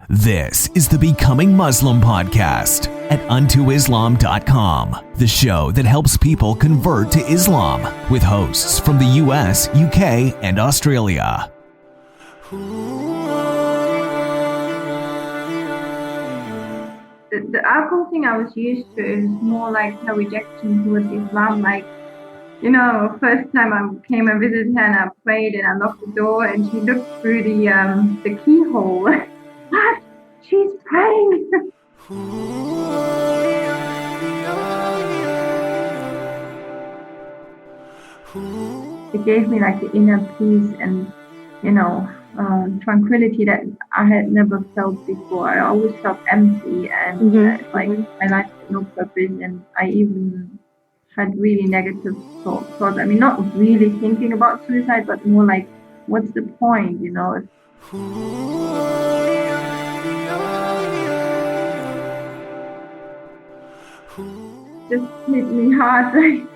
This is the Becoming Muslim podcast at untoislam.com, the show that helps people convert to Islam with hosts from the US, UK, and Australia. The alcohol thing I was used to is more like a rejection towards Islam. Like, you know, first time I came and visited her and I prayed and I locked the door and she looked through the keyhole. What? She's praying. It gave me like the inner peace and, you know, tranquility that I had never felt before. I always felt empty and like my life had no purpose, and I even had really negative thoughts. I mean, not really thinking about suicide, but more like, what's the point, you know? Just hit me hard. Like,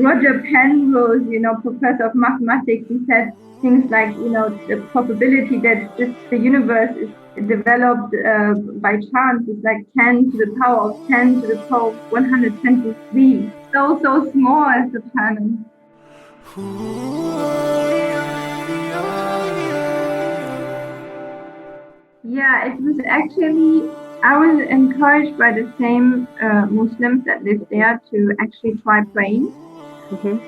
Roger Penrose, you know, professor of mathematics, he said things like, you know, the probability that the universe is developed by chance is like 10 to the power of 10 to the power of 123. So small as the planet. Yeah, it was actually, I was encouraged by the same Muslims that lived there to actually try praying.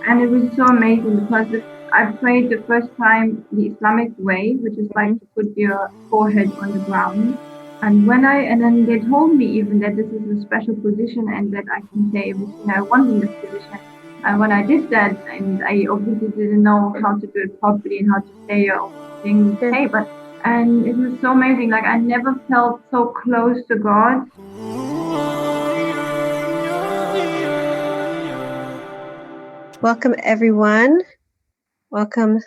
And it was so amazing because I prayed the first time the Islamic way, which is like to put your forehead on the ground. And then they told me even that this is a special position and that I can say everything I want in this position. And when I did that, and I obviously didn't know how to do it properly and how to say your things, and it was so amazing. Like, I never felt so close to God. Welcome, everyone. Welcome,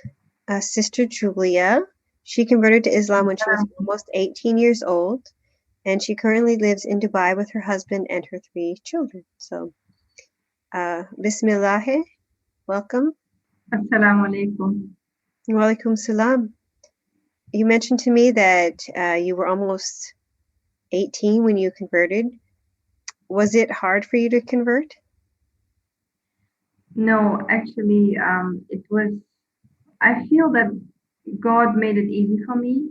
Sister Julia. She converted to Islam when she was almost 18 years old, and she currently lives in Dubai with her husband and her 3 children. So, Bismillah, welcome. Assalamu alaikum. Wa alaikum salam. You mentioned to me that you were almost 18 when you converted. Was it hard for you to convert? No, actually, it was, I feel that God made it easy for me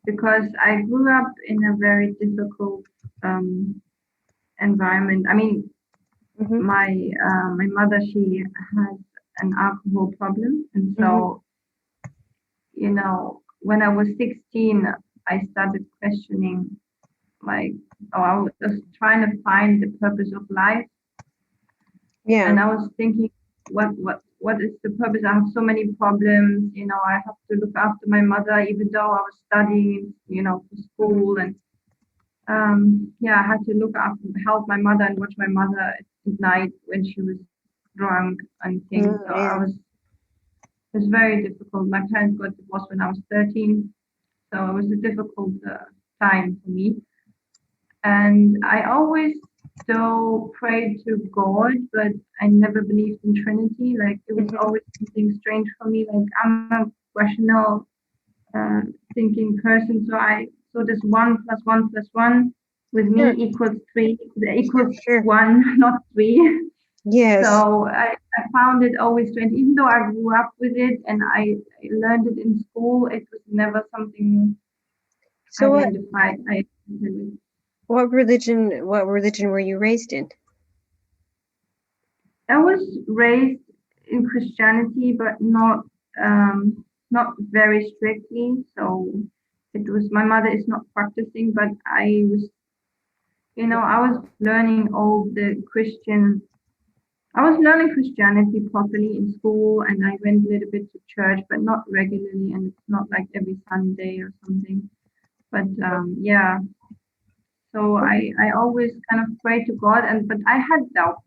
because I grew up in a very difficult environment. I mean, my mother, she has an alcohol problem. And so, you know, when I was 16, I started questioning, like, I was just trying to find the purpose of life. Yeah. And I was thinking, what is the purpose? I have so many problems, you know, I have to look after my mother, even though I was studying, you know, for school. And I had to help my mother and watch my mother at night when she was drunk and things. It was very difficult. My parents got divorced when I was 13. So it was a difficult time for me. And I always still prayed to God, but I never believed in Trinity. Like, it was always something strange for me. Like, I'm a rational thinking person, so this 1 + 1 + 1 with me equals 3, equals 1, not 3. Yes. So I found it always strange, even though I grew up with it and I learned it in school. It was never something identified. What religion were you raised in? I was raised in Christianity, but not very strictly. So it was, my mother is not practicing, but I was, you know, I was learning Christianity properly in school, and I went a little bit to church, but not regularly, and it's not like every Sunday or something. But so I always kind of prayed to God, but I had doubts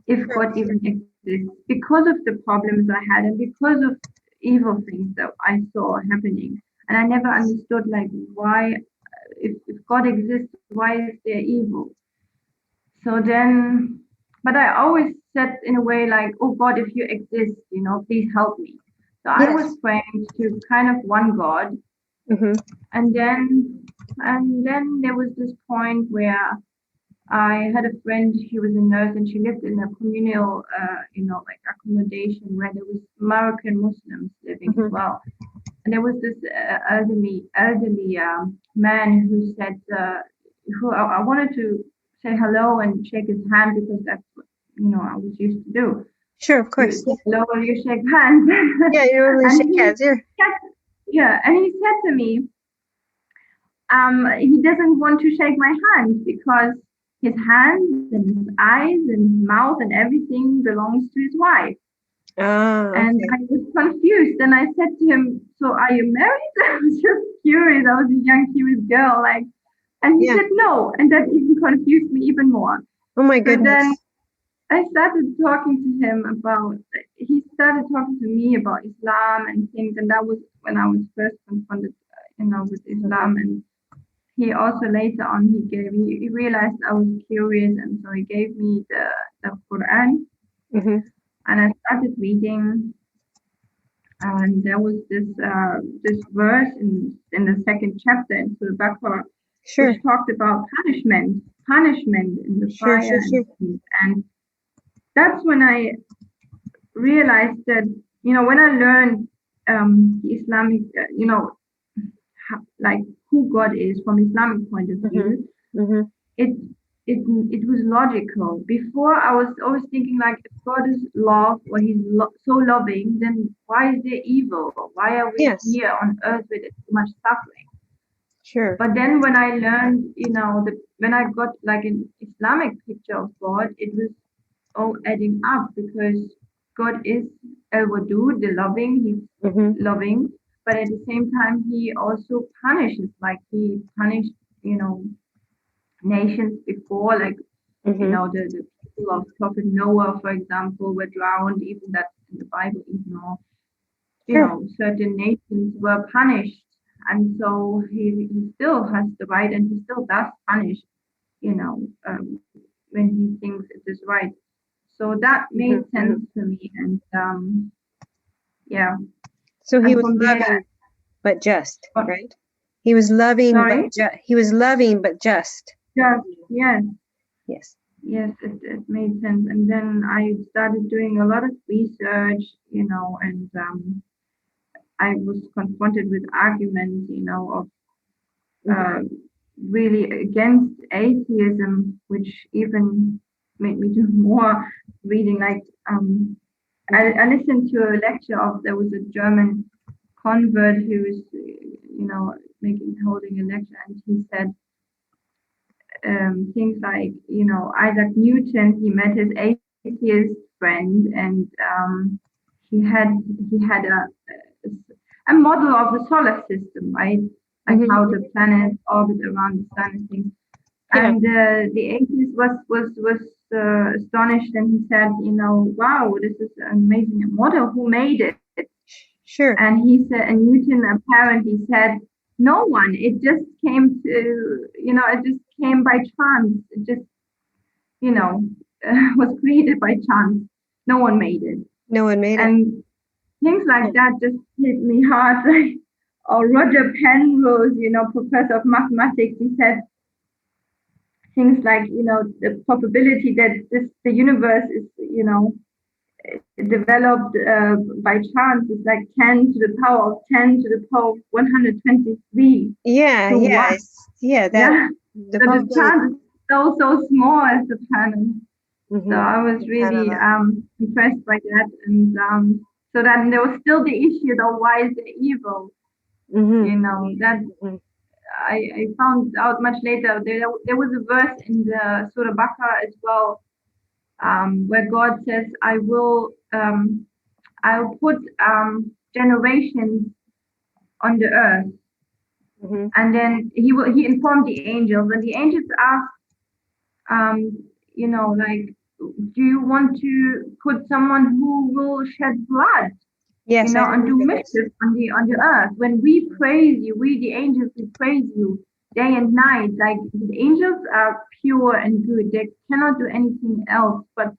if God even exists because of the problems I had and because of evil things that I saw happening. And I never understood, like, why, if God exists, why is there evil? So then, but I always said in a way like, oh God, if you exist, you know, please help me. So I was praying to kind of one God. And then And then there was this point where I had a friend, she was a nurse and she lived in a communal, like accommodation where there was Moroccan Muslims living as well. And there was this elderly man who said, who I wanted to say hello and shake his hand because that's what, I was used to do. Sure, of course. You say hello and you shake hands. Yeah, you normally shake hands. Yeah, and he said to me, he doesn't want to shake my hand because his hands and his eyes and his mouth and everything belongs to his wife. And I was confused, and I said to him, "So are you married?" I was just curious. I was a young, curious girl, and he said no, and that even confused me even more. Oh my goodness! So then I started talking to him about. He started talking to me about Islam and things, and that was when I was first confronted, with Islam. And he also later on he realized I was curious, and so he gave me the Quran. And I started reading, and there was this verse in the second chapter in Surah Baqarah, which talked about punishment in the fire. And that's when I realized that, when I learned the Islamic, like who God is from Islamic point of view, it was logical. Before I was always thinking like, if God is love or he's so loving, then why is there evil? Why are we here on earth with so much suffering? Sure. But then when I learned, when I got like an Islamic picture of God, it was all adding up, because God is al-Wadud, the loving, he's loving, but at the same time he also punishes, like he punished, nations before, like the people of Prophet Noah, for example, were drowned. Even that in the Bible, certain nations were punished, and so he still has the right, and he still does punish, when he thinks it is right. So that made sense to me, and So he was loving, but just, right? He was loving, he was loving, but just. Yes, it made sense. And then I started doing a lot of research, and I was confronted with arguments, of really against atheism, which even made me do more reading. Like I listened to a lecture there was a German convert who was, holding a lecture, and he said things like, Isaac Newton, he met his atheist friend, and he had a model of the solar system, right? Like how the planets orbit around the sun and things. And the atheist was astonished, and he said, wow, this is an amazing model. Who made it? Sure. And he said, and Newton apparently said, no one. It just came to, it just came by chance. It just, was created by chance. No one made it. No one made it. And things like that just hit me hard. Or Roger Penrose, professor of mathematics, he said things like, the probability that the universe is, developed by chance is like 10 to the power of 10 to the power of 123. Yeah, so The chance is so small as the planet. So I was really impressed by that, and so then there was still the issue of why is there evil. That I found out much later. There was a verse in the Surah Baqarah as well, where God says, I'll put generations on the earth, and then he informed the angels, and the angels asked, like, do you want to put someone who will shed blood, and do mischief on the earth? When we praise you, we the angels, we praise you day and night. Like, the angels are pure and good. They cannot do anything else but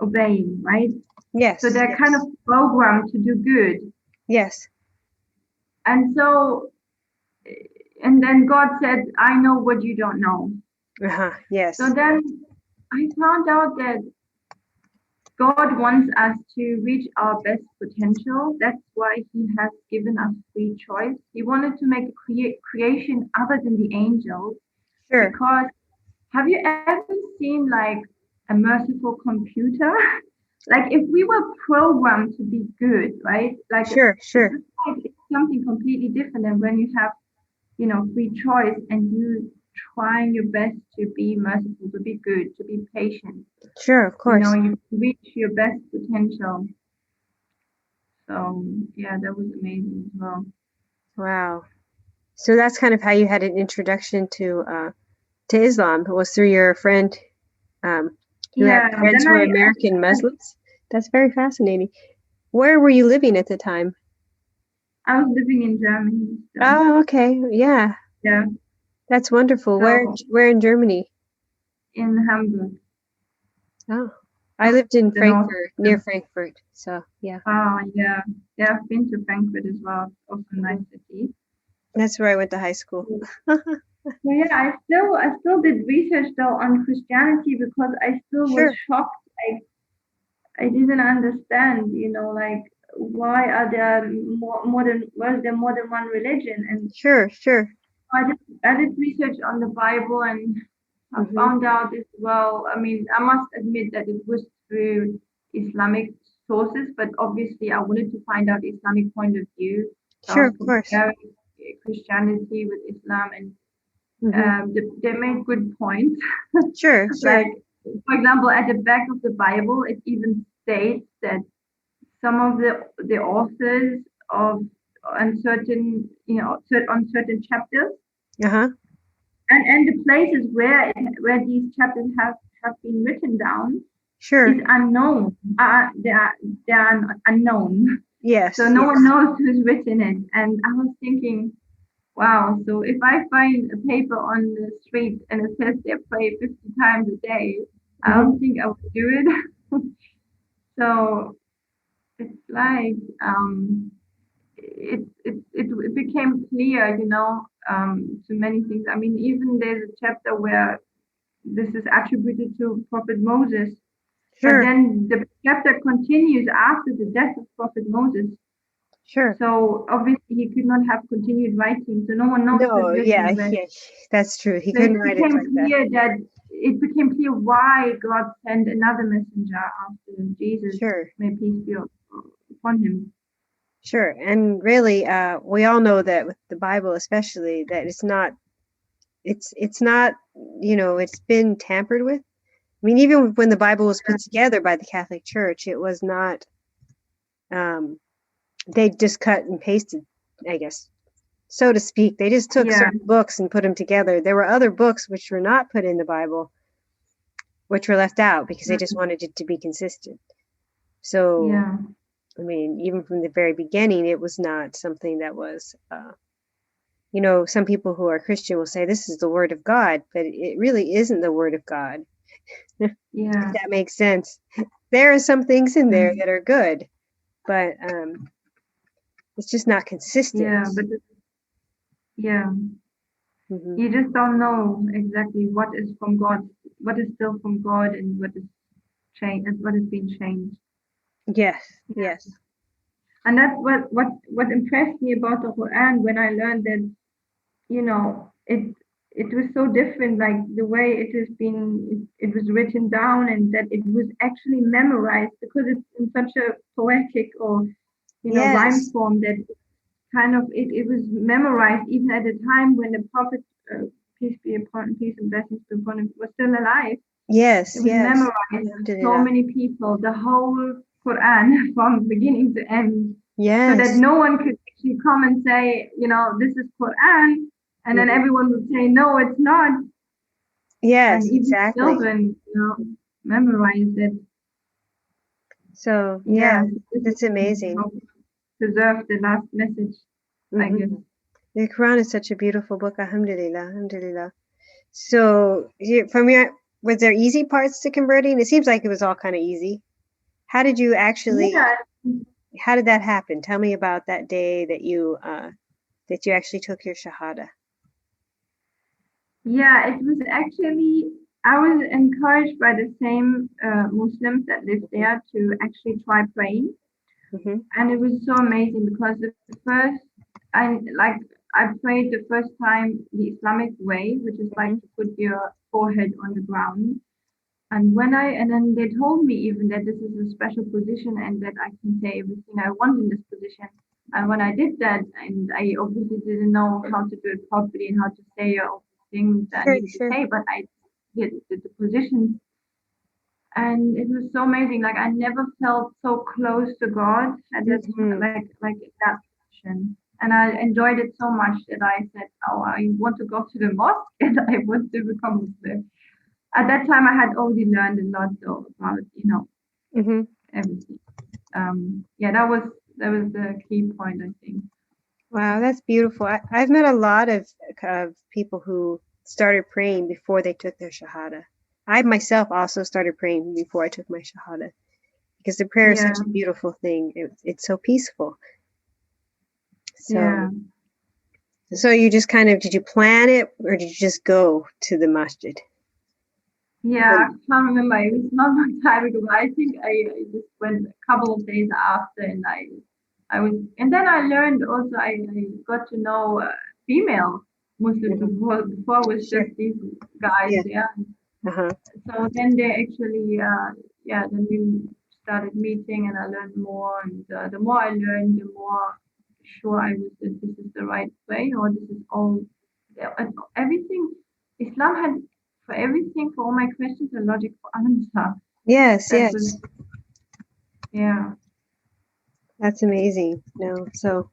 obeying, right? Yes. So they're kind of programmed to do good. Yes. And so, and then God said, I know what you don't know. Yes. So then I found out that God wants us to reach our best potential. That's why He has given us free choice. He wanted to make a creation other than the angels. Sure. Because have you ever seen like a merciful computer? Like if we were programmed to be good, right? Like Sure. it's something completely different than when you have, free choice and you trying your best to be merciful, to be good, to be patient. Sure, of course. You reach your best potential. So yeah, that was amazing as well. Wow. So that's kind of how you had an introduction to Islam. It was through your friend who had friends who were American Muslims. That's very fascinating. Where were you living at the time? I was living in Germany. So. Oh, okay. Yeah. Yeah. That's wonderful. So, where in Germany? In Hamburg. Oh, I lived in Frankfurt, near Frankfurt. So yeah. Oh yeah. Yeah, I've been to Frankfurt as well. It's also a nice city. That's where I went to high school. So yeah, I still did research though on Christianity because I still was shocked. I didn't understand, like why are there more than one religion? And Sure. I did research on the Bible and I found out as well. I mean, I must admit that it was through Islamic sources, but obviously I wanted to find out Islamic point of view. Sure, of course. Christianity with Islam, and they made good points. Sure. Like, for example, at the back of the Bible, it even states that some of the authors on certain chapters, and the places where these chapters have been written down, is unknown. They are unknown. Yes. So no one knows who's written it. And I was thinking, wow. So if I find a paper on the street and it says they pray 50 times a day, I don't think I would do it. So it's like it became clear, to many things. I mean, even there's a chapter where this is attributed to Prophet Moses. But then the chapter continues after the death of Prophet Moses. Sure. So obviously he could not have continued writing, so no one knows. That's true. He couldn't write it like that. It became clear why God sent another messenger after Jesus. Sure. May peace be upon him. Sure. And really, we all know that with the Bible, especially, that it's not, it's been tampered with. I mean, even when the Bible was put together by the Catholic Church, it was not, they just cut and pasted, I guess, so to speak. They just took certain books and put them together. There were other books which were not put in the Bible, which were left out because they just wanted it to be consistent. So, I mean, even from the very beginning, it was not something that was, some people who are Christian will say this is the word of God, but it really isn't the word of God. If that makes sense. There are some things in there that are good, but it's just not consistent. You just don't know exactly what is from God, what is still from God, and what is changed, what has been changed. Yes. And that's what impressed me about the Quran when I learned that, it was so different, like the way it was written down, and that it was actually memorized because it's in such a poetic or rhyme form that kind of it was memorized even at a time when the Prophet, peace and blessings be upon him, was still alive. Yes, it was memorized. So many people, the whole Quran from beginning to end. So that no one could actually come and say, this is Quran, and then everyone would say, no, it's not. Yes, and even exactly. Children, memorized it. So that's amazing. Preserve the last message, I guess. The Quran is such a beautiful book. Alhamdulillah. So was there easy parts to converting? It seems like it was all kind of easy. How did you actually? How did that happen? Tell me about that day that you actually took your shahada. Yeah, it was actually, I was encouraged by the same Muslims that live there to actually try praying. Mm-hmm. And it was so amazing because the first, I like, I prayed the first time the Islamic way, which is like Mm-hmm. to put your forehead on the ground. And then they told me even that this is a special position and that I can say everything I want in this position. And when I did that, and I obviously didn't know how to do it properly and how to say all the things that I Sure, needed to sure. say, but I did the position, and it was so amazing. Like I never felt so close to God at that, Mm-hmm. like in that position. And I enjoyed it so much that I said, "Oh, I want to go to the mosque and I want to become Muslim." At that time, I had already learned a lot though about Mm-hmm. everything. Yeah, that was the key point, I think. Wow, that's beautiful. I've met a lot of people who started praying before they took their Shahada. I myself also started praying before I took my Shahada because the prayer is Yeah, such a beautiful thing. It's so peaceful. yeah, So you just kind of, did you plan it or did you just go to the masjid? yeah. I can't remember. It was not a long time ago, but I think I just went a couple of days after, and I was, and then I learned also. I got to know female Muslims Mhm. before was Sure. just these guys. Yeah. Yeah. Uh-huh. So then they actually, yeah, then we started meeting and I learned more. And the more I learned, the more sure I was that this is the right way or this is all, yeah, everything. Islam had for everything, for all my questions, a logical answer. Yes, That was, yes. yeah. That's amazing. No. So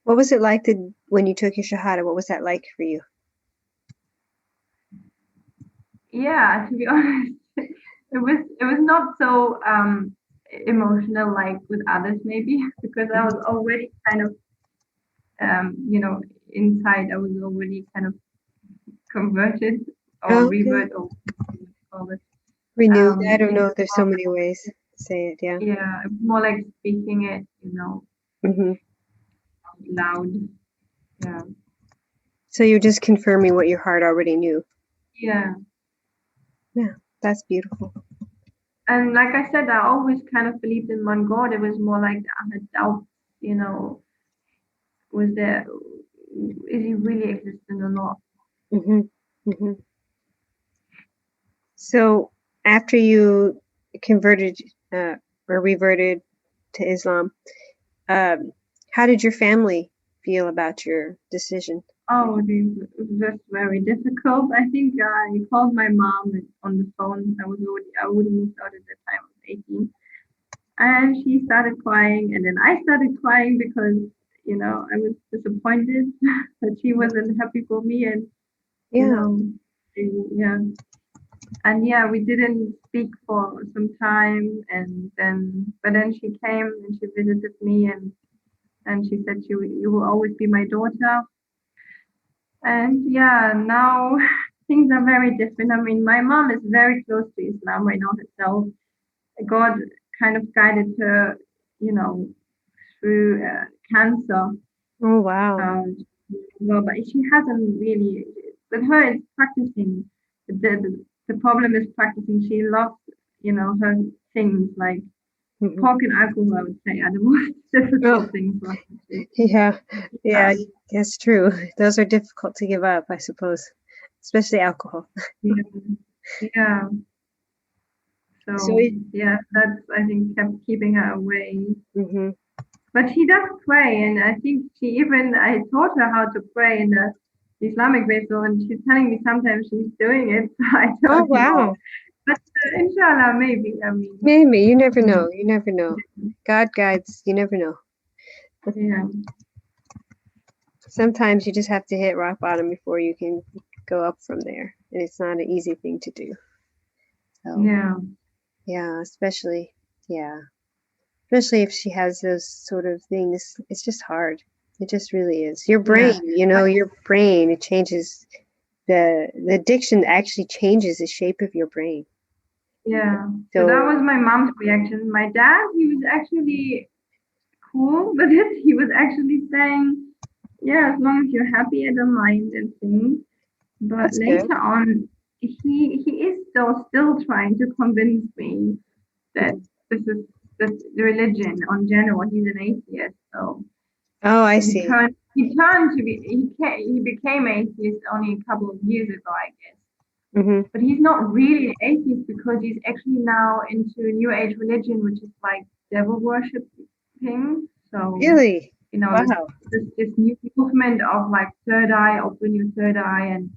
what was it like when you took your Shahada? What was that like for you? Yeah, to be honest, it was not so emotional like with others maybe because I was Mhm. already kind of you know, inside I was already kind of converted or Oh, okay. revert or what you call it. Renewed. I don't It know was if there's so more, many ways to say it. Yeah. yeah, it was more like speaking it, Hmm. out loud. Yeah, So you're just confirming what your heart already knew. yeah. Yeah, that's beautiful. And like I said, I always kind of believed in one God. It was more like I had doubts, was there, is he really existent or not? Hmm. Hmm. So after you converted or reverted to Islam, um, how did your family feel about your decision? Oh, it was just very difficult. I think I called my mom on the phone. I would have moved out at that time. I was 18. And she started crying, and then I started crying because, I was disappointed that she wasn't happy for me. And, you Yeah. know, yeah. And yeah, we didn't speak for some time. But then she came and she visited me and she said, you will always be my daughter. And yeah, now things are very different. I mean, my mom is very close to Islam right now herself. God kind of guided her, you know, through cancer. Oh, wow. Um, well, but she hasn't really. With her, it's practicing. The problem is practicing. She loves, her things like Hmm. pork and alcohol. I would say are the most Oh, difficult things for her to do. yeah. Yeah, Um, that's true. Those are difficult to give up, I suppose, especially alcohol. yeah, yeah. So, So yeah, that's I think kept keeping her away. hmm. But she does pray, and I think I taught her how to pray in the Islamic way. So when she's telling me sometimes she's doing it, I Oh, don't wow. know. But inshallah, maybe. I mean, Maybe. You never mm, know. You never know. God guides. You never know. yeah, Sometimes you just have to hit rock bottom before you can go up from there. And it's not an easy thing to do. So, yeah, yeah, yeah, especially if she has those sort of things. It's just hard. It just really is. Your yeah. brain, But your brain, it changes the addiction actually changes the shape of your brain. yeah, so that So, was my mom's reaction. My dad, he was actually cool with it. He was actually saying, yeah, as long as you're happy, I don't mind and things. But That's good. later on, he is still trying to convince me that Mhm. this is this religion on general. He's an atheist, so Oh, I he see. turned to be he became atheist only a couple of years ago, I guess. Hmm. But he's not really an atheist because he's actually now into New Age religion, which is like devil worshipping. So Really? this Wow. this new movement of like third eye, open your third eye, and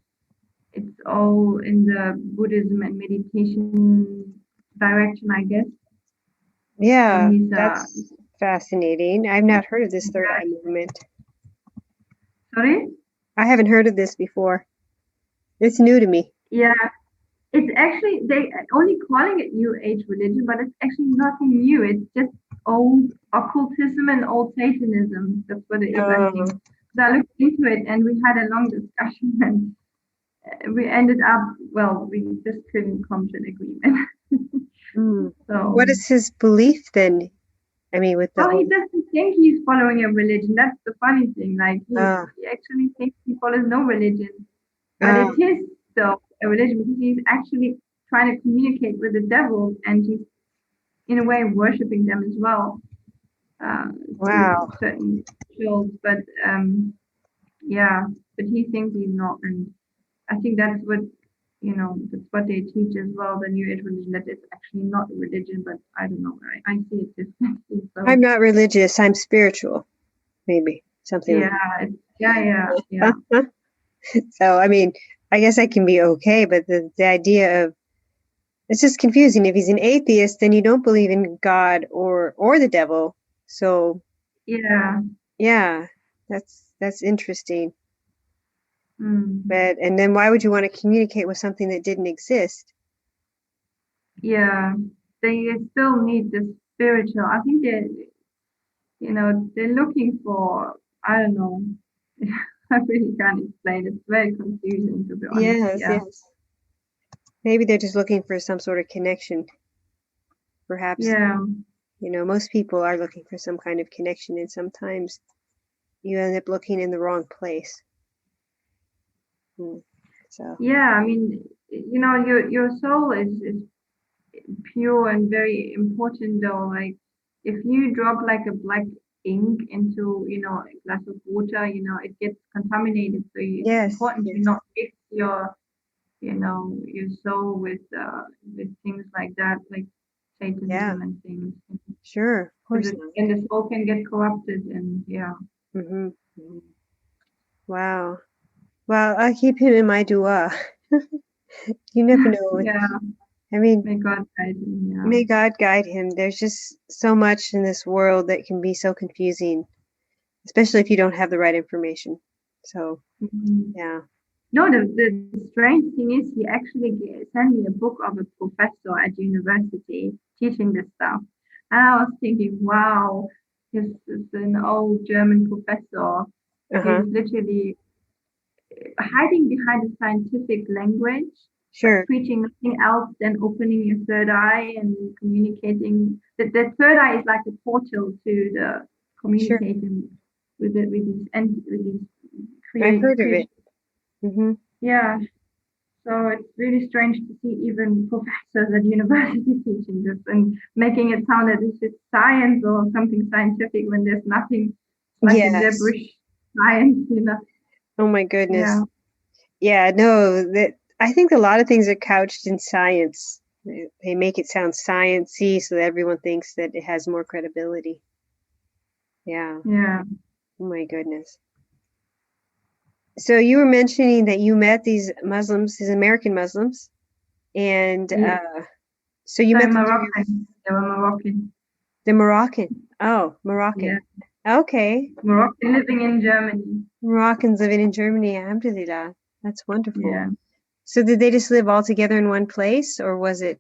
it's all in the Buddhism and meditation direction, I guess. So Yeah, he's that's fascinating. I've not heard of this third eye movement. sorry, I haven't heard of this before. It's new to me. yeah. It's actually they only calling it New Age religion, but it's actually nothing new. It's just old occultism and old Satanism. That's what it is, I Oh, think. So I looked into it and we had a long discussion and we ended up, well, we just couldn't come to an agreement. So, what is his belief then? I mean, with the well, he whole. doesn't think he's following a religion. That's the funny thing. Like Uh, he actually thinks he follows no religion, but uh, it is still a religion because he's actually trying to communicate with the devil and he's in a way worshipping them as well through wow. certain rituals. But yeah, but he thinks he's not, and I think that's what that's what they teach as well. The New Age religion that it's actually not a religion, but I don't know. I see it differently. I'm So not religious. I'm spiritual, maybe something yeah, like yeah. that. So, I mean, I guess I can be okay, but the idea of it's just confusing. If he's an atheist, then you don't believe in God or the devil. So, Yeah. yeah, that's interesting. Mm. But and then why would you want to communicate with something that didn't exist? Yeah. They still need the spiritual. I think they're looking for, I don't know. I really can't explain. It's very confusing to be honest. Yes, Yeah. yes. Maybe they're just looking for some sort of connection. Perhaps, Yeah. most people are looking for some kind of connection, and sometimes you end up looking in the wrong place. Hmm. So, Yeah. I mean, your soul is pure and very important though. Like if you drop like a black ink into, a glass of water, it gets contaminated. So it's yes, important to yes. not mix your soul with things like that, like Yeah, Satanism and things. sure. Of Because course not. and the soul can get corrupted and yeah. Hmm. Wow. Well, I keep him in my dua. You never know. Yeah, I mean, may God guide him, yeah. may God guide him. There's just so much in this world that can be so confusing, especially if you don't have the right information. So, Mhm. yeah. No, the strange thing is he actually sent me a book of a professor at university teaching this stuff. And I was thinking, wow, this is an old German professor Uh-huh. who's literally hiding behind a scientific language, but Sure. preaching nothing else than opening your third eye and communicating. The third eye is like a portal to the Sure. communicating with these and with these I've heard of it. creatures. Hmm. Yeah, so it's really strange to see even professors at university teaching this and making it sound as if it's science or something scientific when there's nothing. It's like a Yes. gibberish science. Oh my Yeah, goodness. Yeah, no, that I think a lot of things are couched in science. They make it sound science-y so that everyone thinks that it has more credibility. Yeah. yeah, Oh my goodness. So you were mentioning that you met these Muslims, these American Muslims, and yeah. so you So met them through Moroccan, they were Moroccan. the Moroccan. Oh, Yeah, Moroccan. Okay. Moroccan living in Germany. Moroccans living in Germany. Alhamdulillah. That's wonderful. Yeah. So did they just live all together in one place, or was it?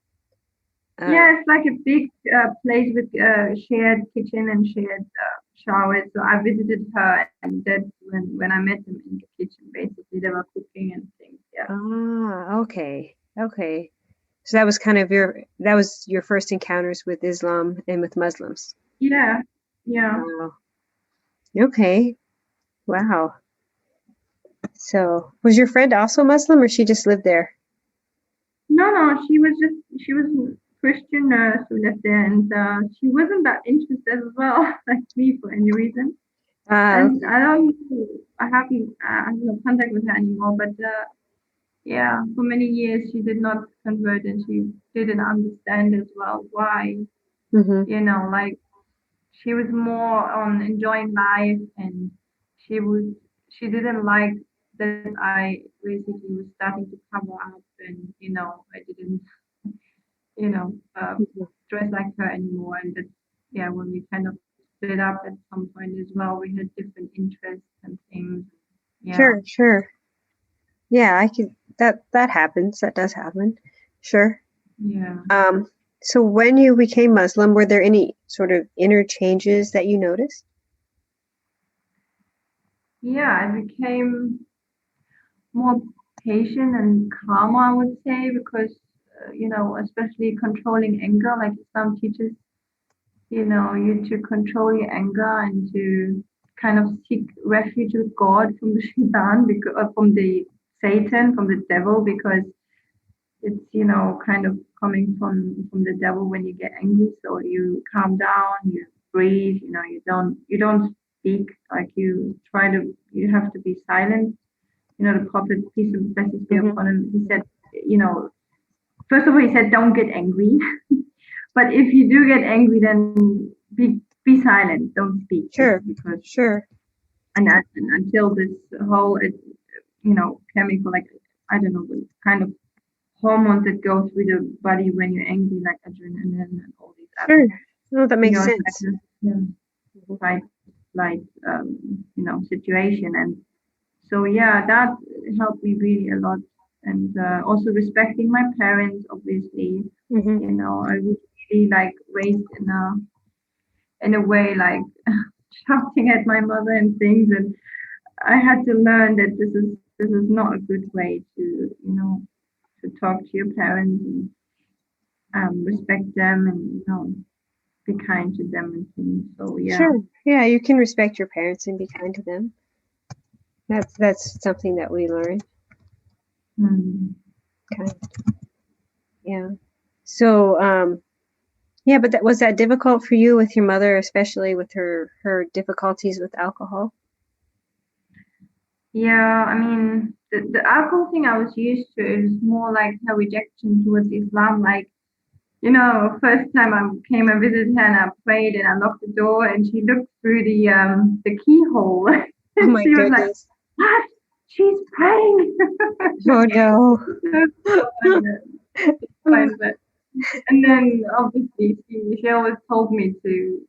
Yeah, it's like a big place with shared kitchen and shared showers. So I visited her, and that's when I met them in the kitchen. Basically, they were cooking and things. Yeah. Okay. Okay. So that was your first encounters with Islam and with Muslims. Yeah. Yeah. Wow. Okay. Wow. So was your friend also Muslim, or she just lived there? No, she was a Christian nurse who lived there, and she wasn't that interested as well, like me, for any reason. And Okay. I have no contact with her anymore. But yeah, for many years she did not convert, and she didn't understand as well why. Mm-hmm. Like she was more on enjoying life, and she was she didn't like that I basically was starting to cover up, and I didn't you know uh, dress like her anymore. And that's, yeah, when we kind of split up at some point as well, we had different interests and things. Yeah. Sure, sure. Yeah, I could that happens. That does happen. Sure. Yeah. Um, so when you became Muslim, were there any sort of inner changes that you noticed? Yeah, I became more patient and calmer, I would say, because especially controlling anger, like Islam teaches, you to control your anger and to kind of seek refuge with God from the shaitan, because from the Satan, from the devil, because it's kind of coming from the devil when you get angry. So you calm down, you breathe, you don't speak, like you have to be silent. The prophet, peace and blessings be Mm-hmm. upon him, he said, first of all, he said, don't get angry. But if you do get angry, then be silent, don't speak, Sure, because sure. and until this whole chemical, like, I don't know, the kind of hormones that go through the body when you're angry, like adrenaline and all these Sure. other Oh, that makes sense. neurotransmitters, fight, flight, situation. And so, yeah, that helped me really a lot. And also respecting my parents, obviously. Mm-hmm. I was really like raised in a way, like shouting at my mother and things. And I had to learn that this is not a good way to talk to your parents, and respect them, and be kind to them and things. So yeah. Sure. Yeah, you can respect your parents and be kind to them. That's something that we learn. Mm. Kind. Yeah. So, yeah, but that was that difficult for you with your mother, especially with her difficulties with alcohol? Yeah, I mean, the alcohol thing I was used to, it was more like her rejection towards Islam. Like, first time I came and visited her, and I prayed and I locked the door, and she looked through the keyhole, Oh and my she was like, goodness. "What? She's praying." Oh no. Fine, but and then obviously she always told me to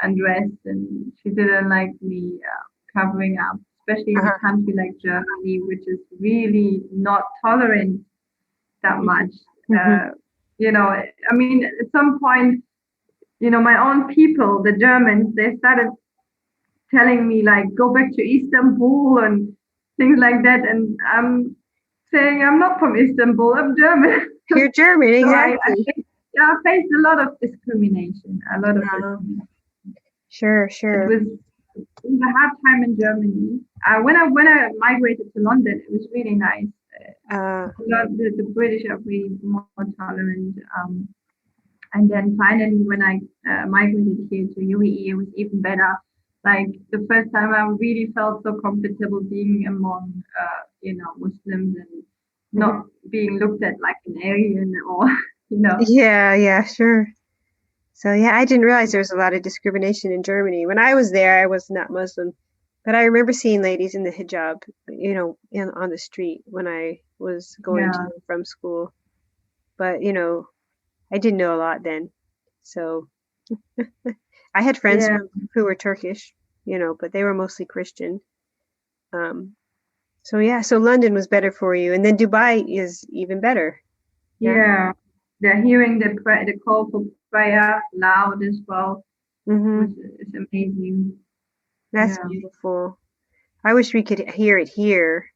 undress, and she didn't like me covering up, especially in a Uh-huh. country like Germany, which is really not tolerant that much. Mm-hmm. Uh, I mean, at some point, my own people, the Germans, they started telling me like, go back to Istanbul and things like that, and I'm saying I'm not from Istanbul, I'm German. You're German, So exactly. I faced a lot of discrimination, a lot of Uh, discrimination. sure, It sure. was it was a hard time in Germany. When I migrated to London, it was really nice. Uh, The British are really more tolerant. And then finally, when I migrated here to UAE, it was even better. Like the first time, I really felt so comfortable being among, Muslims, and mhm. not being looked at like an alien, or, you know. Yeah, yeah, sure. So yeah, I didn't realize there was a lot of discrimination in Germany. When I was there, I was not Muslim, but I remember seeing ladies in the hijab, on the street when I was going to Yeah, and from school. But I didn't know a lot then. So I had friends yeah, who were Turkish, but they were mostly Christian. Um, so yeah, so London was better for you, and then Dubai is even better. Yeah. yeah. They're hearing the call for prayer loud as well. Hmm. Was It's amazing. That's Yeah, beautiful. I wish we could hear it here.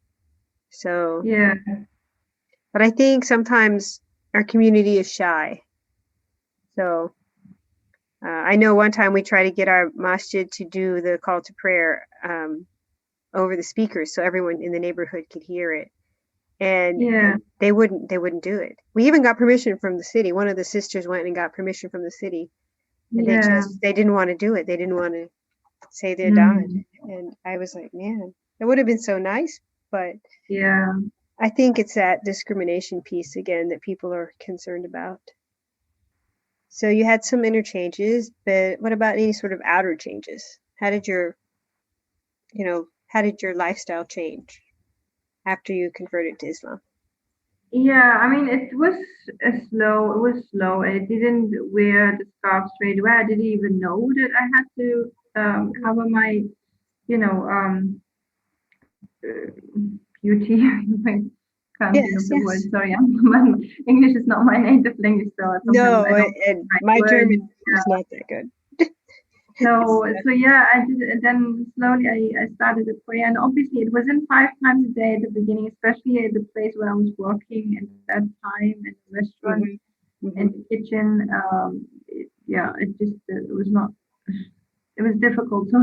So, yeah, but I think sometimes our community is shy. So, I know one time we tried to get our masjid to do the call to prayer over the speakers so everyone in the neighborhood could hear it. And Yeah. they wouldn't do it. We even got permission from the city. One of the sisters went and got permission from the city, and Yeah. they didn't want to do it. They didn't want to say they're done. And I was like, man, it would have been so nice, but Yeah. I think it's that discrimination piece again that people are concerned about. So you had some inner changes, but what about any sort of outer changes? How did your lifestyle change after you converted to Islam? Yeah, I mean, it was slow. It was slow. I didn't wear the scarf straight away. I didn't even know that I had to cover my, you know, uh, beauty. I can't think of Yes, the word. yes. Sorry, English is not my native language, so sometimes No, I don't and write my words. German is not that good. So yeah, I did, and then slowly I started to pray, and obviously it wasn't 5 times a day at the beginning, especially at the place where I was working at that time in the restaurant, in the kitchen. It was not. It was difficult, so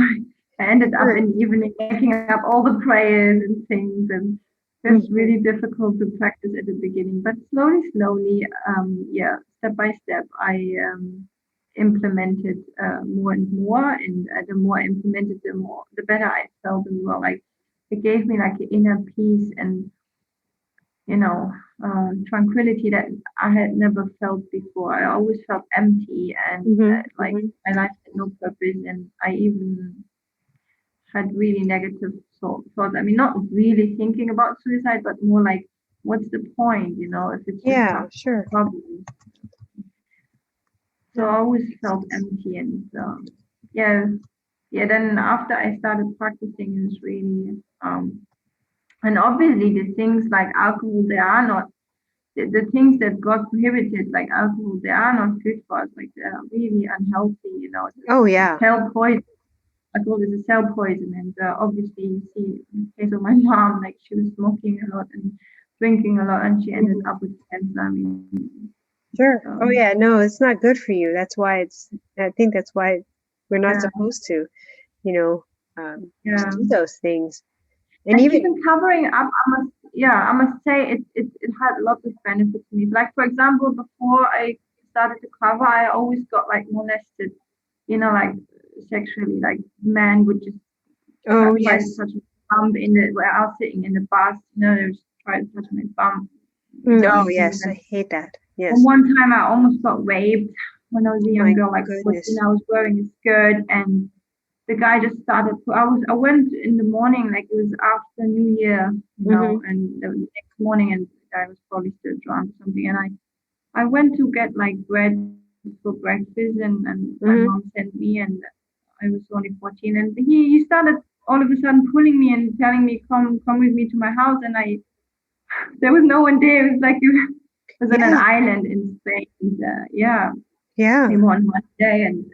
I ended up Sure. in the evening making up all the prayers and things, and it's really difficult to practice at the beginning. But slowly, step by step, I implemented more and more, and the more I implemented, the better I felt as well. Like it gave me like an inner peace and tranquility that I had never felt before. I always felt empty and like my life had no purpose, and I even had really negative thoughts. I mean, not really thinking about suicide, but more like, what's the point? If it's just not Sure. a problem. So I always felt empty, and then after I started practicing, it was really and obviously the things like alcohol, they are not the things that God prohibited, like alcohol, they are not good for us. Like they are really unhealthy. Oh yeah. Cell poison. Alcohol is a cell poison, and obviously you see in the case of my mom, like she was smoking a lot and drinking a lot, and she ended up with cancer. I mean, sure. Oh yeah, no, it's not good for you. That's why I think that's why we're not supposed to, do those things. And even covering up, I must say it had lots of benefits to me. Like for example, before I started to cover, I always got like molested, like sexually, like men would just try to touch my bum where I was sitting in the bus, they would just try to touch my bum. Oh yes, I hate that. Yes. And one time I almost got raped when I was a young girl, like 14. I was wearing a skirt, and the guy just started. I went in the morning, like it was after New Year, and the next morning, and the guy was probably still drunk or something. And I went to get like bread for breakfast, and my mom sent me, and I was only 14, and he started all of a sudden pulling me and telling me, come with me to my house, and there was no one there. It was like you was on an island in Spain. And, we won one day, and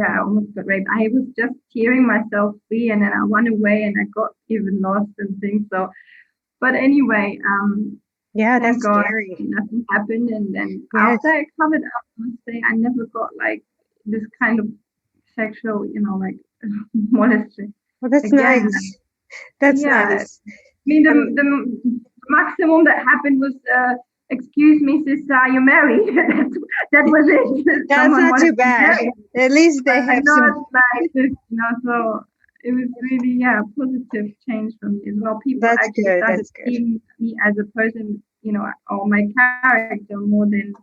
I almost got raped. I was just tearing myself free, and then I went away, and I got even lost and things. So, but anyway, that's God, scary. Nothing happened, and then after I covered up, I must say I never got like this kind of sexual, like molestation. Well, that's nice. That's nice. I mean, the maximum that happened was. Excuse me, sister, are you married? that was it. That's not too bad. At least they have some. Like this, so it was really, positive change for me as well. People actually started seeing me as a person, or my character more than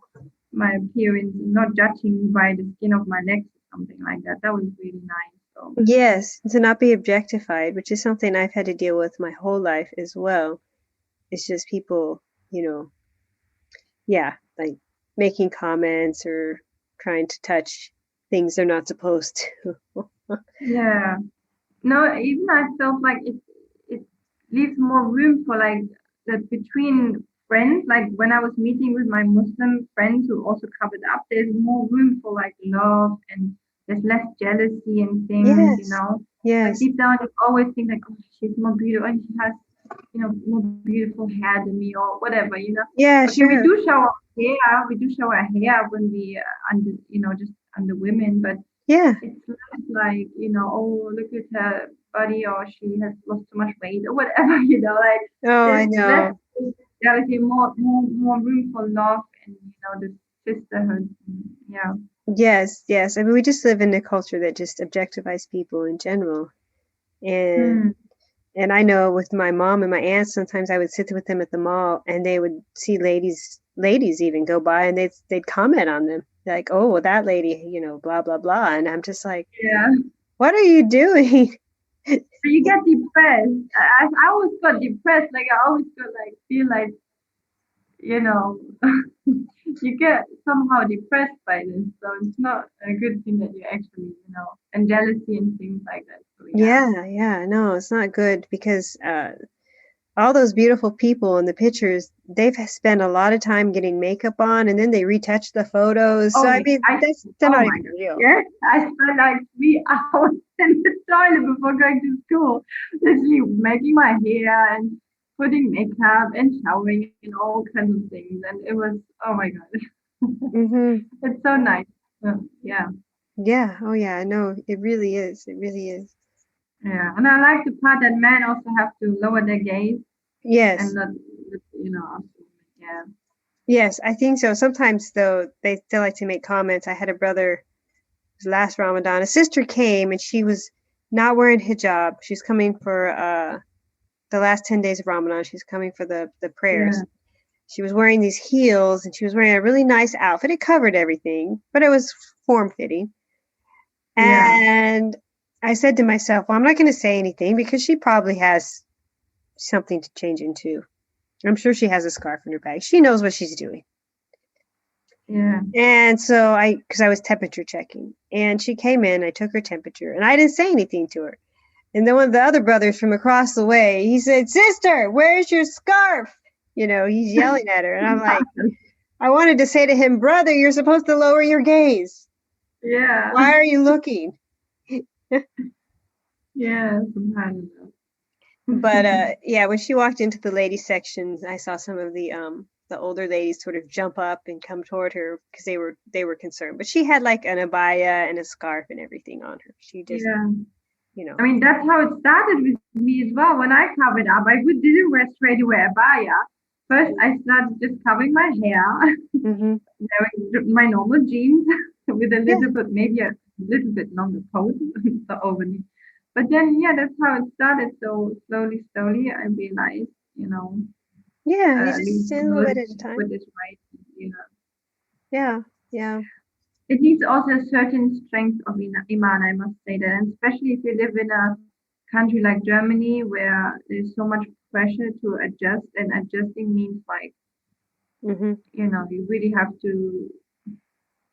my appearance, not judging me by the skin of my legs or something like that. That was really nice. So. Yes, to not be objectified, which is something I've had to deal with my whole life as well. It's just people, like making comments or trying to touch things they're not supposed to. No, even I felt like it leaves more room for like that between friends. Like when I was meeting with my Muslim friends who also covered up, there's more room for like love, and there's less jealousy and things. Yes. Like deep down you always think like, oh, she's more beautiful and she has more beautiful hair than me or whatever. Yeah, sure. We do show our hair when we just under women, but Yeah. It's not like, oh, look at her body, or she has lost so much weight or whatever, like Oh, I there's less know. reality, more room for love and, the sisterhood. Yeah. Yes, yes. I mean, we just live in a culture that just objectifies people in general. And Mm. and I know with my mom and my aunts, sometimes I would sit with them at the mall and they would see ladies even go by and they'd comment on them. Like, oh, well, that lady, blah, blah, blah. And I'm just like, Yeah. what are you doing? So you get depressed. I always got depressed. Like I always got like feel like, you know, you get somehow depressed by this. So it's not a good thing that you actually, and jealousy and things like that. So yeah. Yeah, no, it's not good because all those beautiful people in the pictures, they've spent a lot of time getting makeup on and then they retouch the photos. So Oh, I mean, they're oh not my even God. real. Yes, I spent like 3 hours in the toilet before going to school, literally making my hair and putting makeup and showering and all kinds of things. And it was, oh my God, Mm-hmm. it's so nice. Yeah, Yeah. Oh yeah. No, it really is. It really is. yeah. And I like the part that men also have to lower their gaze and Yes. not, also, yeah. Yes, I think so. Sometimes though, they still like to make comments. I had a brother last Ramadan. A sister came and she was not wearing hijab. She's coming for the last 10 days of Ramadan. She's coming for the prayers. Yeah, She was wearing these heels and she was wearing a really nice outfit. It covered everything, but it was form fitting. yeah, And I said to myself, well, I'm not going to say anything because she probably has something to change into. I'm sure she has a scarf in her bag. She knows what she's doing. yeah. And so because I was temperature checking, and she came in, I took her temperature, and I didn't say anything to her. And then one of the other brothers from across the way, he said, "Sister, where's your scarf?" He's yelling at her. And I'm like, I wanted to say to him, "Brother, you're supposed to lower your gaze. Yeah, Why are you looking?" yeah, subhanallah. But yeah, when she walked into the ladies section, I saw some of the older ladies sort of jump up and come toward her because they were concerned. But she had like an abaya and a scarf and everything on her. She just, Yeah. you know. I mean, that's how it started with me as well. When I covered up, didn't wear straight away a baya. First, I started just covering my hair, Hmm. wearing my normal jeans with a Yeah, little bit, maybe a little bit longer coat, so over me. But then, yeah, that's how it started. So slowly, I realized, yeah. You lose just a little bit loads at a time. with this weight, Yeah, yeah. It needs also a certain strength of iman, I must say that, and especially if you live in a country like Germany where there's so much pressure to adjust, and adjusting means like, Hmm. you really have to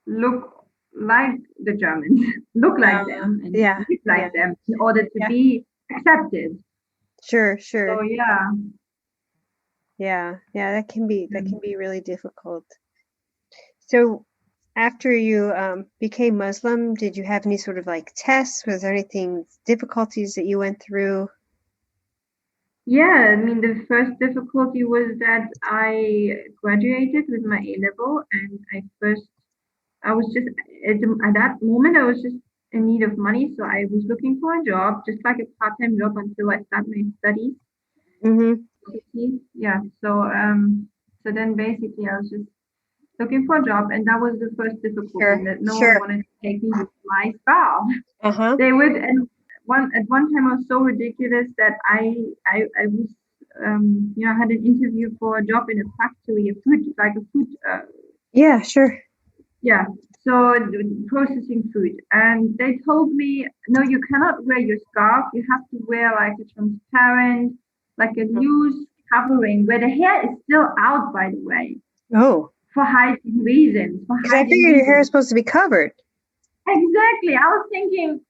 look like the Germans, look like them, and Yeah, live yeah, like them in order to yeah. be accepted. Sure, So sure. yeah, Yeah, yeah. That can be mm. really difficult. So after you became Muslim, did you have any sort of like tests? Was there anything difficulties that you went through? Yeah. I mean, the first difficulty was that I graduated with my A level, and I was just at that moment I was just in need of money, so I was looking for a job, just like a part-time job until I start my studies. Mm-hmm. Yeah. So then basically I was just looking for a job, and that was the first difficulty, Sure, that no one sure. wanted to take me with my scarf. Uh-huh. They would, and at one time I was so ridiculous that I was I had an interview for a job in a factory, a food like a food Yeah, sure. yeah, so processing food. And they told me, no, you cannot wear your scarf. You have to wear like a transparent, like a loose covering where the hair is still out, by the way, Oh, for hygiene reasons. For because I hygiene figured your hair is reasons. supposed to be covered. Exactly. I was thinking,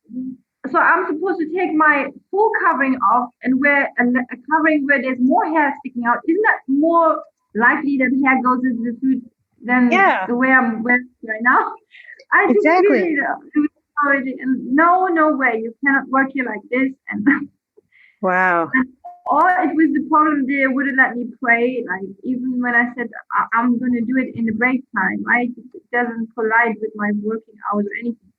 so I'm supposed to take my full covering off and wear a covering where there's more hair sticking out. Isn't that more likely that hair goes into the food than Yeah, the way I'm wearing right now? I just exactly. really, it was already, and no way, you cannot work here like this. And, Wow. and or it was the problem, they wouldn't let me pray. Like even when I said I'm going to do it in the break time, it doesn't collide with my working hours or anything.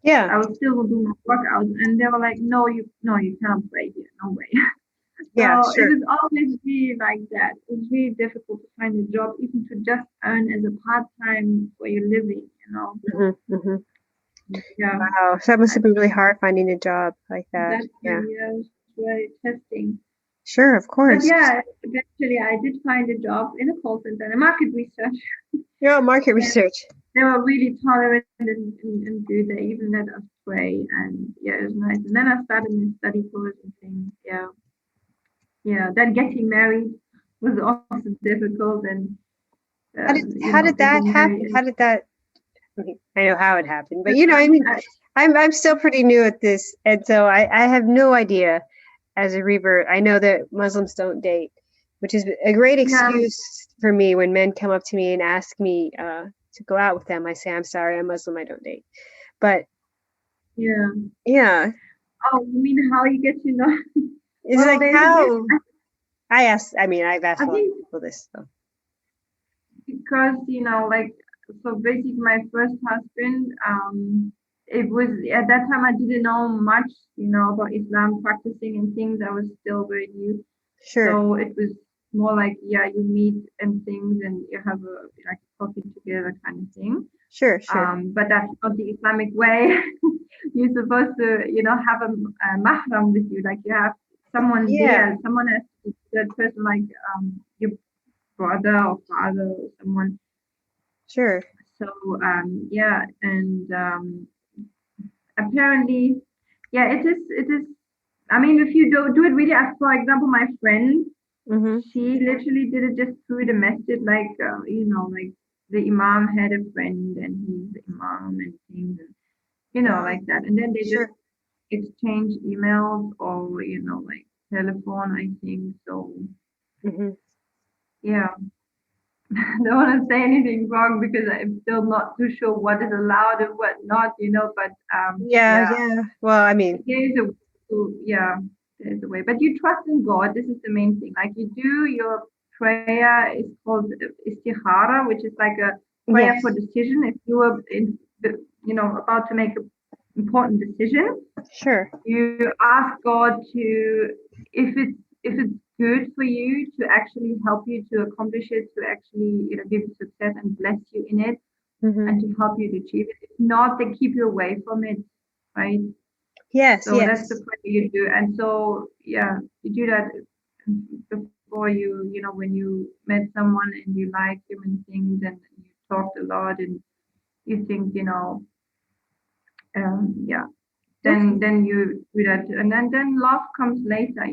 Yeah. I would still do my workouts, and they were like, no, you can't pray here, no way. Yeah, So it sure. was always really like that. It was really difficult to find a job, even to just earn as a part-time for your living, Yeah. Wow. So that must have been really hard finding a job like that. That Yeah. time, yeah, it was very testing. Sure, of But course. yeah, eventually I did find a job in a call center, in market research. Yeah, market research. They were really tolerant and good. They even let us pray, and yeah, it was nice. And then I started my study course and things. Yeah, yeah. Then getting married was also difficult, and How did that getting happen? married. How did that I know how it happened, but I, I'm still pretty new at this, and so I have no idea as a revert. I know that Muslims don't date, which is a great yeah, excuse for me when men come up to me and ask me to go out with them. I say, I'm sorry, I'm Muslim, I don't date. But yeah. yeah, Oh, you mean how you get to know? it's Well, like there's this. how I've asked I a lot of think people this. So. because like, so basically my first husband, it was at that time I didn't know much, about Islam practicing and things. I was still very new. Sure, So it was more like, yeah, you meet and things and you have a like coffee together kind of thing. sure. But that's not the Islamic way. You're supposed to, have a mahram with you, like you have someone Yeah, there, someone has that person, like your brother or father or someone. sure. So yeah, and apparently, yeah, it is. I mean, if you do it really, for example, my friend, Mm-hmm. she literally did it just through the masjid, like like the imam had a friend and he's the imam and things, and like that, and then they just Sure. exchange emails or like telephone, I think so. Mm-hmm. Yeah. Don't want to say anything wrong because I'm still not too sure what is allowed and what not, but Yeah, yeah, yeah. Well, I mean, there is a yeah, there's a way. But you trust in God. This is the main thing. Like you do your prayer is called istikhara, which is like a prayer yes, for decision. If you were about to make an important decision, sure. you ask God to, if it's good for you, to actually help you to accomplish it, to actually give you success and bless you in it, Mm-hmm. and to help you to achieve it. If not, they keep you away from it, right? Yes, So that's the yes. prayer you do. And so yeah, you do that before when you met someone and you like them and things, and you talked a lot and you think, yeah, Okay. then you do that, and then love comes later,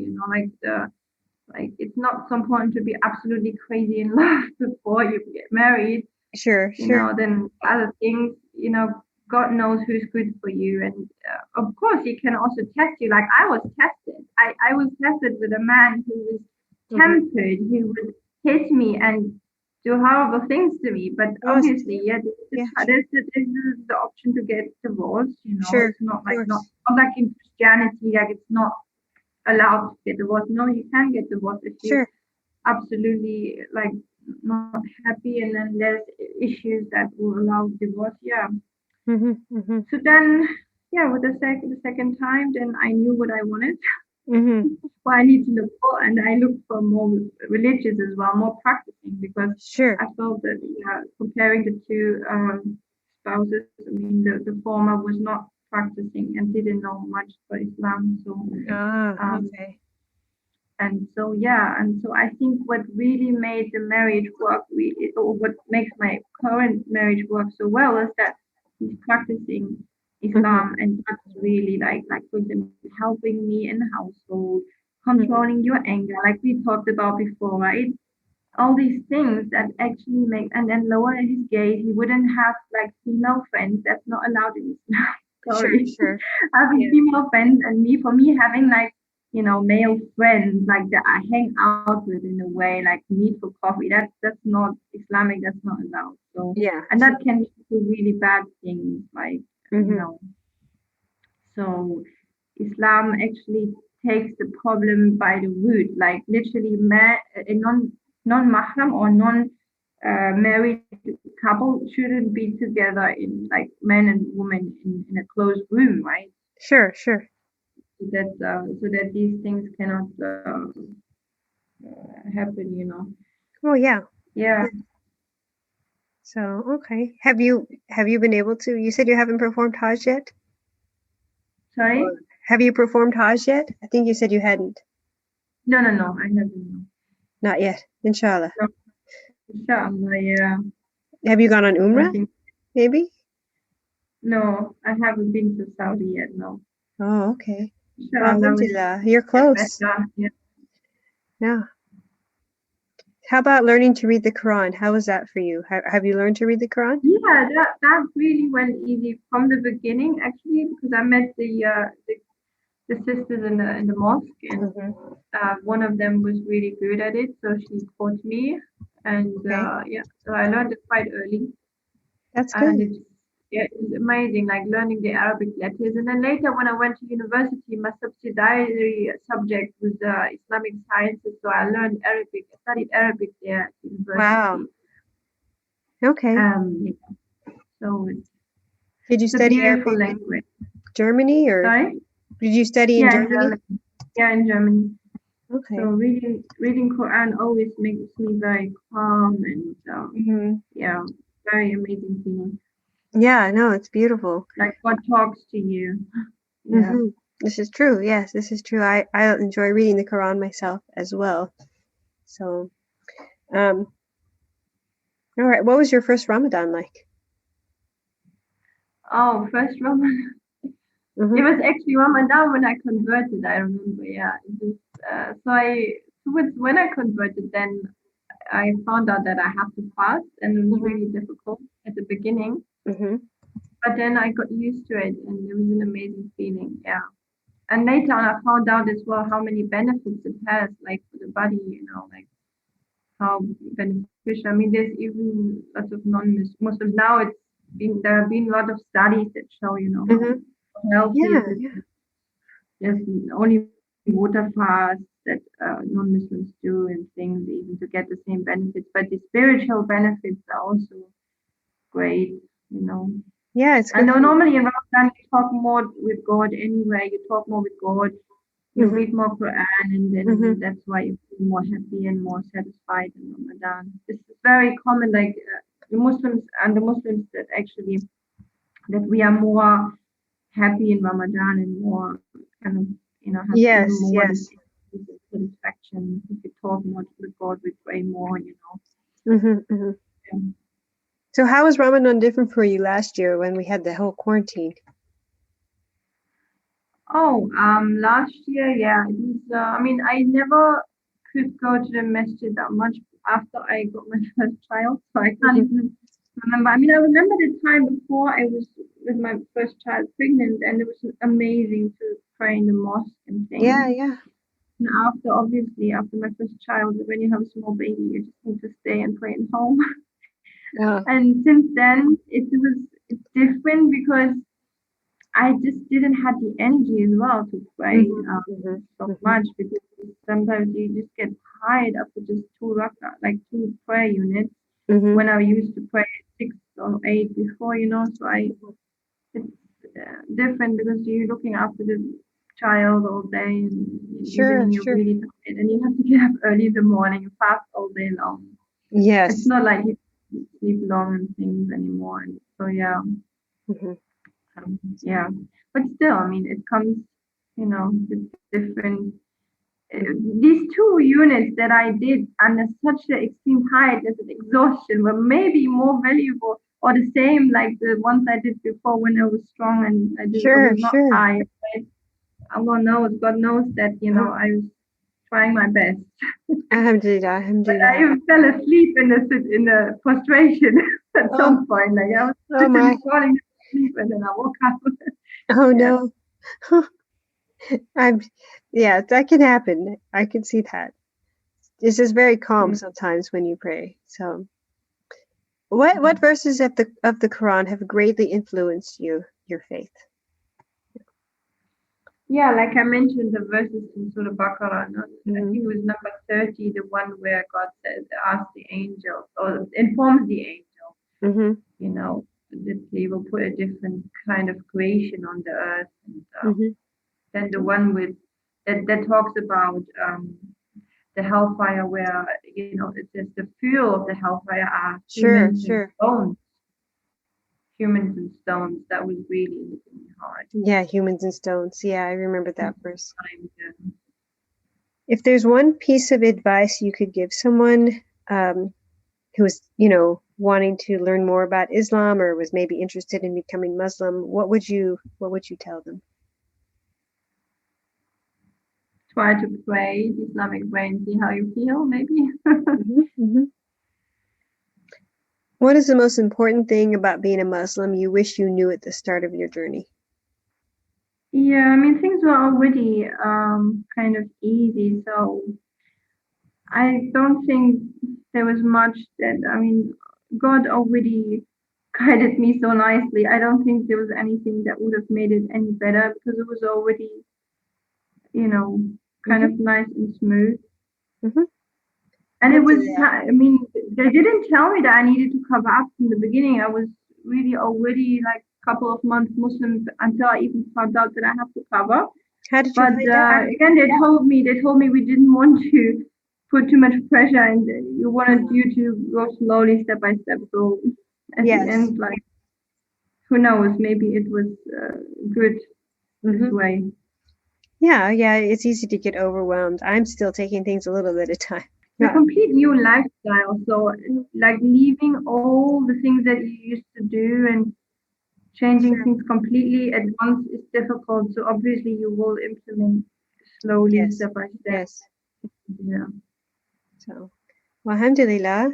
like it's not so important to be absolutely crazy in love before you get married, Sure, sure. then other things, God knows who's good for you. And of course, He can also test you. Like I was tested. I was tested with a man who was Mm-hmm. tempered, who would hit me and do horrible things to me. But Oh, obviously, yeah, yeah, this is the option to get divorced. sure, It's not of like not, course. not like in Christianity, like it's not allowed to get divorced. No, you can get divorced if you Sure. absolutely like not happy, and then there's issues that will allow divorce. Yeah. Mm-hmm. Mm-hmm. So then, yeah, with the second time, then I knew what I wanted, Mm-hmm. what I need to look for, and I looked for more religious as well, more practicing, because Sure. I felt that, yeah, comparing the two spouses, I mean, the former was not practicing and didn't know much about Islam, so Ah, um, okay. and so yeah, and so I think what really made the marriage work, or what makes my current marriage work so well, is that he's practicing Mm-hmm. Islam, and that's really like for example, helping me in the household, Mm-hmm. controlling your anger, like we talked about before, right? All these things that actually make, and then lower his gaze. He wouldn't have like female friends. That's not allowed in Islam. Sure, Sorry, sure. having Yeah. female friends, and for me having like male friends like that I hang out with in a way, like meet for coffee. That's not Islamic. That's not allowed. So, Yeah, and sure. that can lead to really bad things, like you Mm-hmm. know. So Islam actually takes the problem by the root, like literally a non mahram or non married couple shouldn't be together in like man and woman in a closed room, right? Sure. So that these things cannot happen, Oh yeah. Yeah. So okay. Have you been able to? You said you haven't performed Hajj yet. Sorry? Or have you performed Hajj yet? I think you said you hadn't. No, I haven't. Not yet. Inshallah. No. Inshallah, yeah. Have you gone on I Umrah? think Maybe. no, I haven't been to Saudi yet. No. Oh, okay. Well, Inshallah, we alhamdulillah, you're get close. better. Yeah. Yeah. How about learning to read the Quran? How was that for you? Have you learned to read the Quran? Yeah, that really went easy from the beginning, actually, because I met the sisters in the mosque, and Mm-hmm. one of them was really good at it, so she taught me, and Okay, yeah, so I learned it quite early, that's good. and it's amazing, like learning the Arabic letters, and then later when I went to university, my subsidiary subject was Islamic sciences, so I learned Arabic. I studied Arabic there at Wow. university. Okay. Yeah, so Did you it's a study beautiful Arabic in language. Germany, or Sorry? did you study in Yeah, in Germany? Germany. Yeah, in Germany. So Okay. reading Quran always makes me very calm and Mm-hmm. yeah, very amazing feeling. Yeah, no, it's beautiful. Like God talks to you. Yeah. Mm-hmm. This is true. Yes, this is true. I enjoy reading the Quran myself as well. So, um, all right. What was your first Ramadan like? Oh, first Ramadan. It Mm-hmm. was actually Ramadan when I converted. I remember. Yeah. It was, so I towards when I converted, then I found out that I have to fast, and it was Mm-hmm. really difficult at the beginning. Mm-hmm. But then I got used to it, and it was an amazing feeling. Yeah. And later on, I found out as well how many benefits it has, like for the body, like how beneficial. I mean, there's even lots of non-Muslims now. There have been a lot of studies that show, Mm-hmm. how healthy Yeah, it is. yeah. There's only water fasts that non-Muslims do and things even to get the same benefits. But the spiritual benefits are also great. Yeah, it's And good for you. normally in Ramadan you talk more with God anyway. You talk more with God. You Mm-hmm. read more Quran, and Mm-hmm. then that's why you feel more happy and more satisfied in Ramadan. This is very common, like the Muslims that actually that we are more happy in Ramadan and more kind of have even Yes, more this yes. satisfaction. If you talk more with God, we pray more. Mm-hmm. Mm-hmm. Yeah. So how was Ramadan different for you last year when we had the whole quarantine? Oh, last year, yeah, it was. I mean, I never could go to the masjid that much after I got my first child, so I can't Mm-hmm. even remember. I mean, I remember the time before I was with my first child pregnant, and it was amazing to pray in the mosque and things. Yeah, yeah. And obviously, after my first child, when you have a small baby, you just need to stay and pray at home. Oh, And since then, it's different because I just didn't have the energy as well to pray mm-hmm. Mm-hmm. so Mm-hmm. much because sometimes you just get tired after just two prayer units. Mm-hmm. When I used to pray 6 or 8 before. So it's different because you're looking after the child all day, and in the Sure, evening you're sure. really tired, and you have to get up early in the morning and fast all day long. It's Yes. not like you sleep long and things anymore. And so yeah. Mm-hmm. Yeah, but still, I mean, it comes, with different. These 2 units that I did under such an extreme tiredness and exhaustion were maybe more valuable or the same like the ones I did before when I was strong and I was Sure, not sure. tired. Right? God knows that Uh-huh. I was trying my best, Alhamdulillah, but I alhamdulillah. even fell asleep in the prostration at Oh, some point. Like I was oh literally my. falling asleep and then I woke up. Oh Yeah. no. I'm, yeah, that can happen. I can see that. This is very calm Yeah. sometimes when you pray. So, what verses of the Quran have greatly influenced your faith? Yeah, like I mentioned, the verses in Surah Baqarah, I think it was number 30, the one where God says, ask the angels, or informs the angel, you know, that they will put a different kind of creation on the earth. And then the one with that talks about the hellfire, where, you know, it says the fuel of the hellfire are humans and stones. Humans and stones. That was really hard. Yeah, humans and stones. Yeah, I remember that verse. If there's one piece of advice you could give someone who is, you know, wanting to learn more about Islam or was maybe interested in becoming Muslim, what would you tell them? Try to pray the Islamic way and see how you feel, maybe. What is the most important thing about being a Muslim you wish you knew at the start of your journey? Yeah, I mean, things were already kind of easy, so I don't think there was much that, I mean, God already guided me so nicely. I don't think there was anything that would have made it any better, because it was already, you know, kind of nice and smooth. And it was, I mean, they didn't tell me that I needed to cover up from the beginning. I was really already like a couple of months Muslim until I even found out that I have to cover. How did you find out? Again, they told me we didn't want to put too much pressure, and you wanted you to go slowly, step by step. So at the end, like, who knows, maybe it was good this way. Yeah, it's easy to get overwhelmed. I'm still taking things a little bit at a time. It's a complete new lifestyle. So, like, leaving all the things that you used to do and changing things completely at once is difficult. So obviously you will implement slowly, step by step. Yeah. So, well, alhamdulillah.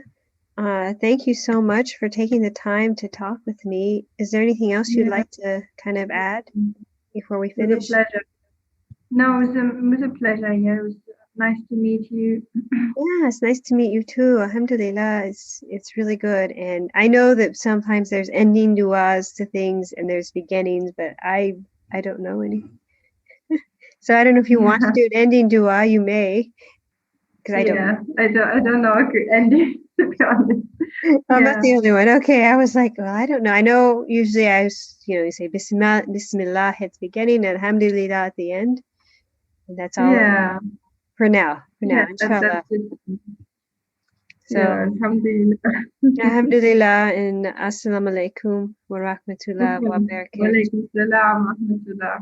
Thank you so much for taking the time to talk with me. Is there anything else you'd like to kind of add before we finish? It was a pleasure. No, it was a pleasure. Yeah, it was nice to meet you. Yeah, it's nice to meet you too. Alhamdulillah, it's really good. And I know that sometimes there's ending du'as to things and there's beginnings, but I don't know any. So I don't know if you want to do an ending du'a, you may. I don't know a good ending, to be honest. I'm not the only one. Okay, I was like, well, I don't know. I know usually you say Bismillah at the beginning and Alhamdulillah at the end. And that's all. Yeah. For now, inshallah. So, Alhamdulillah and Assalamu alaikum wa rahmatullah wa barakatuh. Wa alaikum salam wa rahmatullah.